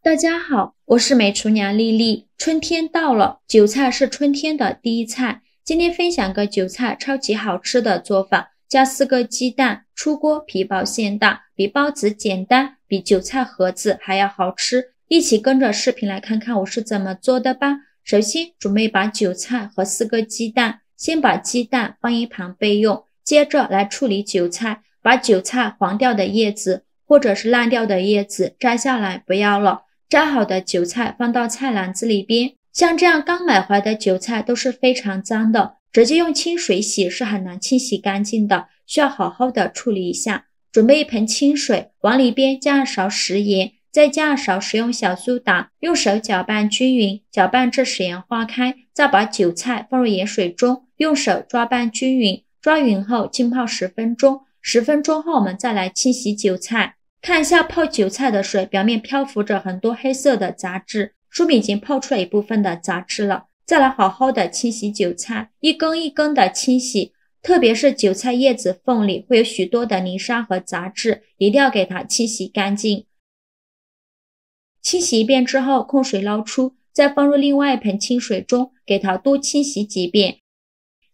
大家好，我是美厨娘丽丽。春天到了，韭菜是春天的第一菜。今天分享个韭菜超级好吃的做法，加4个鸡蛋，出锅皮薄馅大，比包子简单，比韭菜盒子还要好吃。一起跟着视频来看看我是怎么做的吧。首先准备把韭菜和4个鸡蛋，先把鸡蛋放一旁备用，接着来处理韭菜，把韭菜黄掉的叶子或者是烂掉的叶子摘下来不要了。摘好的韭菜放到菜篮子里边，像这样刚买回来的韭菜都是非常脏的，直接用清水洗是很难清洗干净的，需要好好的处理一下。准备一盆清水，往里边加2勺食盐，再加2勺食用小苏打，用手搅拌均匀，搅拌至食盐化开，再把韭菜放入盐水中，用手抓拌均匀，抓匀后浸泡10分钟。10分钟后我们再来清洗韭菜。看一下泡韭菜的水，表面漂浮着很多黑色的杂质，说明已经泡出来一部分的杂质了。再来好好的清洗韭菜，一根一根的清洗，特别是韭菜叶子缝里会有许多的泥沙和杂质，一定要给它清洗干净。清洗一遍之后，控水捞出，再放入另外一盆清水中，给它多清洗几遍。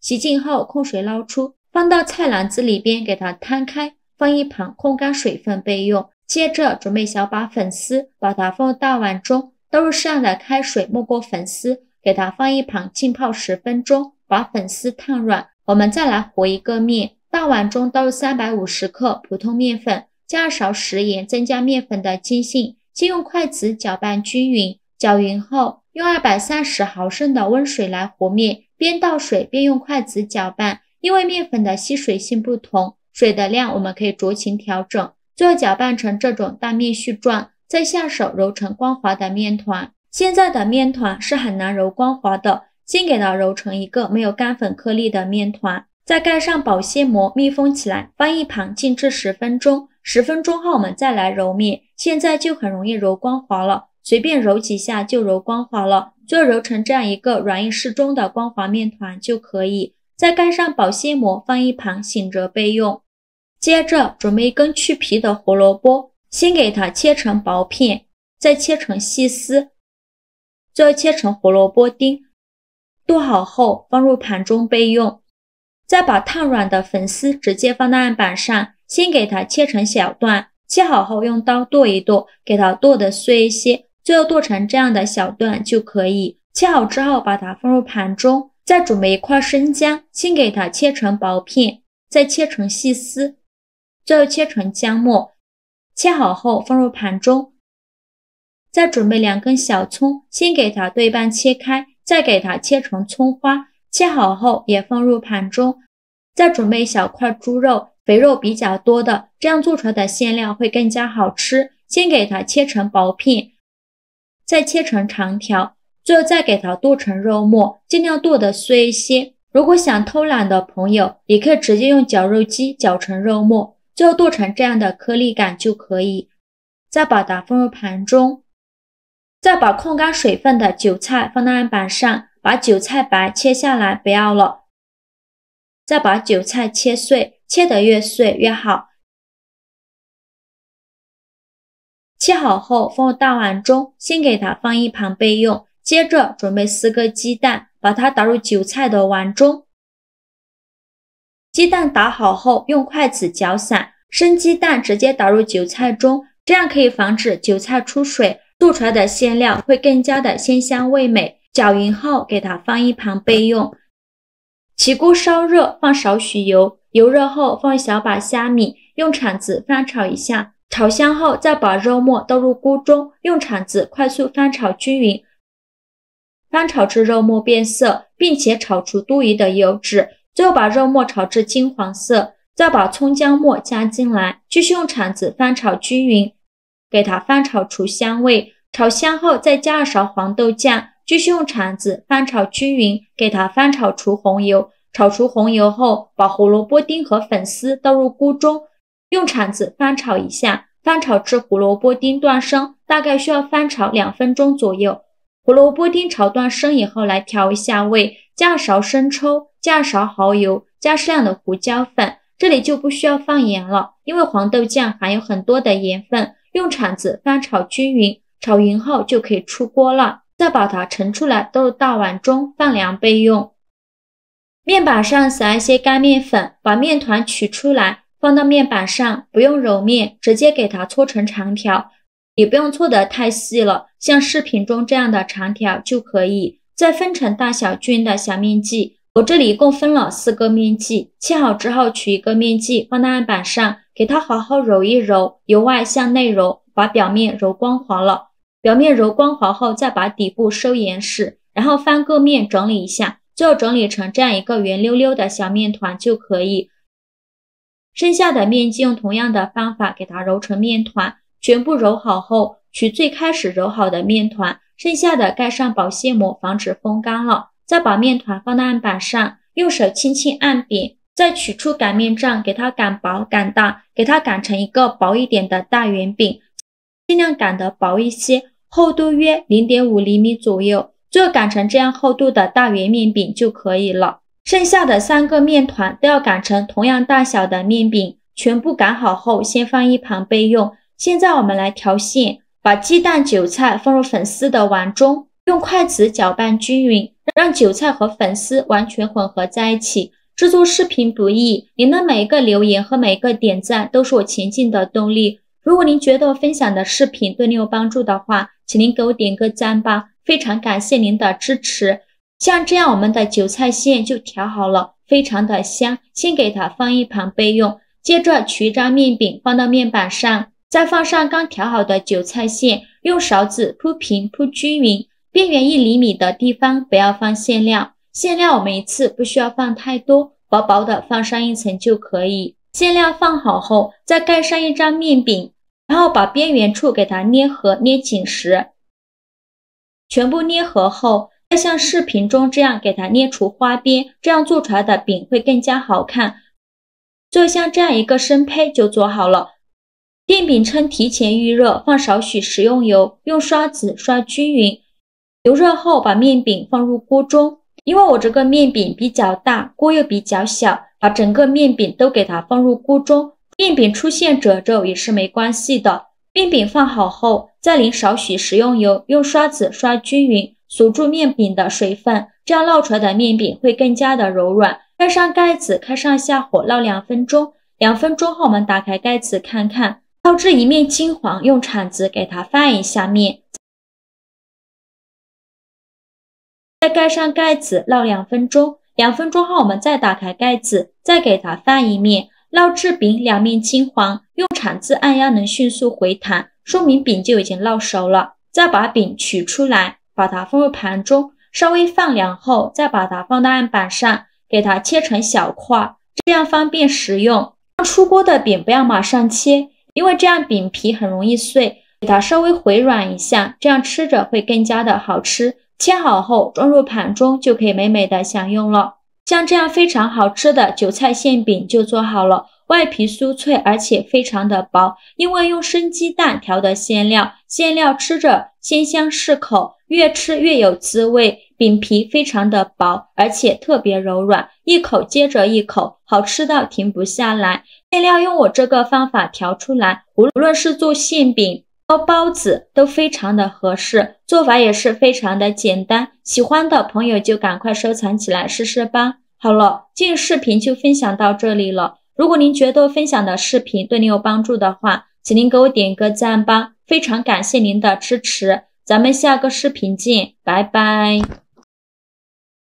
洗净后控水捞出，放到菜篮子里边，给它摊开。放一旁控干水分备用。接着准备小把粉丝，把它放入大碗中，倒入适量的开水没过粉丝，给它放一旁浸泡10分钟，把粉丝烫软。我们再来和一个面，大碗中倒入350克普通面粉，加2勺食盐，增加面粉的筋性，先用筷子搅拌均匀，搅匀后用230毫升的温水来和面，边倒水边用筷子搅拌，因为面粉的吸水性不同，水的量我们可以酌情调整，最后搅拌成这种大面絮状，再下手揉成光滑的面团。现在的面团是很难揉光滑的，先给它揉成一个没有干粉颗粒的面团，再盖上保鲜膜密封起来，放一旁静置10分钟。10分钟后我们再来揉面，现在就很容易揉光滑了，随便揉几下就揉光滑了，最后揉成这样一个软硬适中的光滑面团就可以。再盖上保鲜膜放一旁醒着备用。接着准备一根去皮的胡萝卜，先给它切成薄片，再切成细丝，最后切成胡萝卜丁，剁好后放入盘中备用。再把烫软的粉丝直接放到案板上，先给它切成小段，切好后用刀剁一剁，给它剁得碎一些，最后剁成这样的小段就可以。切好之后把它放入盘中，再准备一块生姜，先给它切成薄片，再切成细丝，最后切成姜末，切好后放入盘中。再准备2根小葱，先给它对半切开，再给它切成葱花，切好后也放入盘中。再准备小块猪肉，肥肉比较多的，这样做出来的馅料会更加好吃。先给它切成薄片，再切成长条，最后再给它剁成肉末，尽量剁得碎一些。如果想偷懒的朋友，也可以直接用绞肉机绞成肉末，最后剁成这样的颗粒感就可以。再把它放入盘中，再把控干水分的韭菜放到案板上，把韭菜白切下来不要了。再把韭菜切碎，切得越碎越好。切好后放入大碗中，先给它放一旁备用。接着准备4个鸡蛋，把它打入韭菜的碗中。鸡蛋打好后用筷子搅散，生鸡蛋直接打入韭菜中，这样可以防止韭菜出水，做出来的馅料会更加的鲜香味美。搅匀后给它放一旁备用。起锅烧热，放少许油，油热后放一小把虾米，用铲子翻炒一下，炒香后再把肉末倒入锅中，用铲子快速翻炒均匀，翻炒至肉末变色，并且炒出多余的油脂，最后把肉末炒至金黄色，再把葱姜末加进来，继续用铲子翻炒均匀，给它翻炒出香味。炒香后再加2勺黄豆酱，继续用铲子翻炒均匀，给它翻炒出红油。炒出红油后，把胡萝卜丁和粉丝倒入锅中，用铲子翻炒一下，翻炒至胡萝卜丁断生，大概需要翻炒2分钟左右。胡萝卜丁炒断生以后来调一下味，加2勺生抽，加2勺蚝油，加适量的胡椒粉。这里就不需要放盐了，因为黄豆酱含有很多的盐分，用铲子翻炒均匀，炒匀后就可以出锅了。再把它盛出来，倒入大碗中放凉备用。面板上撒一些干面粉，把面团取出来，放到面板上，不用揉面，直接给它搓成长条，也不用搓得太细了，像视频中这样的长条就可以。再分成大小均匀的小面剂，我这里一共分了4个面剂，切好之后取一个面剂放到案板上，给它好好揉一揉，由外向内揉，把表面揉光滑了。表面揉光滑后，再把底部收严实，然后翻个面整理一下，最后整理成这样一个圆溜溜的小面团就可以。剩下的面剂用同样的方法给它揉成面团，全部揉好后，取最开始揉好的面团，剩下的盖上保鲜膜，防止风干了。再把面团放到案板上，用手轻轻按扁，再取出擀面杖，给它擀薄擀大，给它擀成一个薄一点的大圆饼，尽量擀得薄一些，厚度约 0.5 厘米左右，最后擀成这样厚度的大圆面饼就可以了。剩下的3个面团都要擀成同样大小的面饼，全部擀好后先放一旁备用。现在我们来调馅，把鸡蛋、韭菜放入粉丝的碗中，用筷子搅拌均匀，让韭菜和粉丝完全混合在一起。制作视频不易，您的每一个留言和每一个点赞都是我前进的动力。如果您觉得我分享的视频对您有帮助的话，请您给我点个赞吧，非常感谢您的支持。像这样我们的韭菜馅就调好了，非常的香，先给它放一旁备用。接着取一张面饼放到面板上，再放上刚调好的韭菜馅，用勺子铺平铺均匀，边缘1厘米的地方不要放馅料。馅料我们一次不需要放太多，薄薄的放上一层就可以。馅料放好后，再盖上一张面饼，然后把边缘处给它捏合捏紧实。全部捏合后，再像视频中这样给它捏出花边，这样做出来的饼会更加好看。最后像这样一个生胚就做好了。电饼铛提前预热，放少许食用油，用刷子刷均匀。油热后把面饼放入锅中，因为我这个面饼比较大，锅又比较小，把整个面饼都给它放入锅中。面饼出现褶皱也是没关系的。面饼放好后，再淋少许食用油，用刷子刷均匀，锁住面饼的水分，这样烙出来的面饼会更加的柔软。盖上盖子，开上下火烙2分钟。2分钟后我们打开盖子看看，烙至一面金黄，用铲子给它翻一下面，再盖上盖子烙2分钟。2分钟后我们再打开盖子，再给它翻一面，烙至饼2面金黄，用铲子按压能迅速回弹，说明饼就已经烙熟了。再把饼取出来，把它放入盘中，稍微放凉后再把它放到案板上，给它切成小块，这样方便食用。出锅的饼不要马上切，因为这样饼皮很容易碎，给它稍微回软一下，这样吃着会更加的好吃。切好后装入盘中就可以美美的享用了。像这样非常好吃的韭菜馅饼就做好了，外皮酥脆而且非常的薄，因为用生鸡蛋调的馅料，馅料吃着鲜香适口，越吃越有滋味。饼皮非常的薄，而且特别柔软，一口接着一口，好吃到停不下来。馅料用我这个方法调出来，无论是做馅饼、包子都非常的合适，做法也是非常的简单。喜欢的朋友就赶快收藏起来试试吧。好了，今日视频就分享到这里了。如果您觉得分享的视频对您有帮助的话，请您给我点个赞吧，非常感谢您的支持。咱们下个视频见，拜拜。